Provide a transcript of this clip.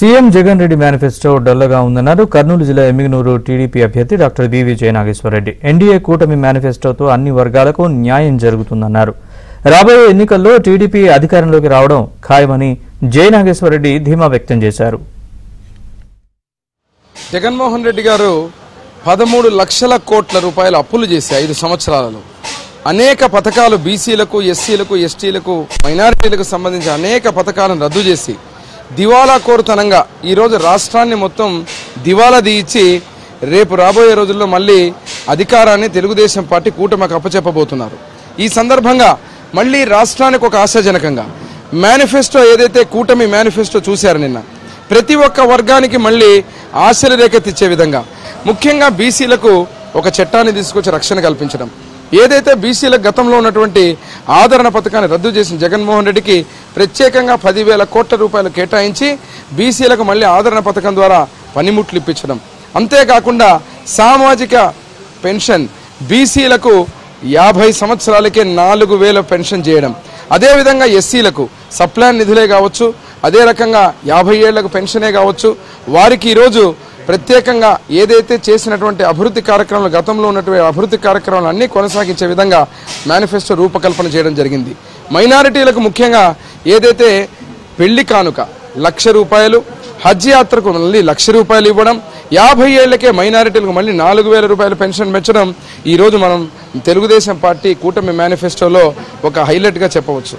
CM Jagan Reddy manifesto డల్లగా ఉందన్నారు కర్నూలు జిల్లా Emmiganur TDP అభ్యర్థి డాక్టర్ బీవీ జయనాగేశ్వరరెడ్డి. ఎన్డీఏ కూటమి మేనిఫెస్టోతో అన్ని వర్గాలకు న్యాయం జరుగుతుందన్నారు. రాబోయే ఎన్నికల్లో టీడీపీ అధికారంలోకి రావడం ఖాయమని జయనాగేశ్వరరెడ్డి ధీమా వ్యక్తం చేశారు. జగన్మోహన్ రెడ్డి గారు 13 లక్షల కోట్ల రూపాయల అప్పులు చేసి 5 సంవత్సరాలలో అనేక పథకాలు బీసీలకు, ఎస్సీలకు, ఎస్టీలకు, మైనారిటీలకు సంబంధించి అనేక పథకాలను రద్దు చేసి దివాలా కోరుతనంగా ఈరోజు రాష్ట్రాన్ని మొత్తం దివాలా తీయించి రేపు రాబోయే రోజుల్లో మళ్ళీ అధికారాన్ని తెలుగుదేశం పార్టీ కూటమికి అప్పచెప్పబోతున్నారు. ఈ సందర్భంగా మళ్ళీ రాష్ట్రానికి ఒక ఆశాజనకంగా మేనిఫెస్టో ఏదైతే కూటమి మేనిఫెస్టో చూశారు నిన్న, ప్రతి ఒక్క వర్గానికి మళ్ళీ ఆశలు రేకెత్తిచ్చే విధంగా ముఖ్యంగా బీసీలకు ఒక చట్టాన్ని తీసుకొచ్చి రక్షణ కల్పించడం, ఏదైతే బీసీలకు గతంలో ఉన్నటువంటి ఆదరణ పథకాన్ని రద్దు చేసిన జగన్మోహన్ రెడ్డికి ప్రత్యేకంగా 10,000 కోట్ల రూపాయలు కేటాయించి బీసీలకు మళ్ళీ ఆదరణ పథకం ద్వారా పనిముట్లు ఇప్పించడం, అంతేకాకుండా సామాజిక పెన్షన్ బీసీలకు 50 సంవత్సరాలకే 4,000 పెన్షన్ చేయడం, అదేవిధంగా ఎస్సీలకు సప్లాన్ నిధులే కావచ్చు, అదే రకంగా 50 ఏళ్లకు పెన్షనే కావచ్చు, వారికి ఈరోజు ప్రత్యేకంగా ఏదైతే చేసినటువంటి అభివృద్ధి కార్యక్రమాలు గతంలో ఉన్నటువంటి అభివృద్ధి కార్యక్రమాలు అన్నీ కొనసాగించే విధంగా మేనిఫెస్టో రూపకల్పన చేయడం జరిగింది. మైనారిటీలకు ముఖ్యంగా ఏదైతే పెళ్లి కానుక 1,00,000 రూపాయలు, హజ్ యాత్రకు మళ్ళీ 1,00,000 రూపాయలు ఇవ్వడం, 50 ఏళ్లకే మైనారిటీలకు మళ్ళీ 4,000 రూపాయల పెన్షన్ పెంచడం ఈరోజు మనం తెలుగుదేశం పార్టీ కూటమి మేనిఫెస్టోలో ఒక హైలైట్గా చెప్పవచ్చు.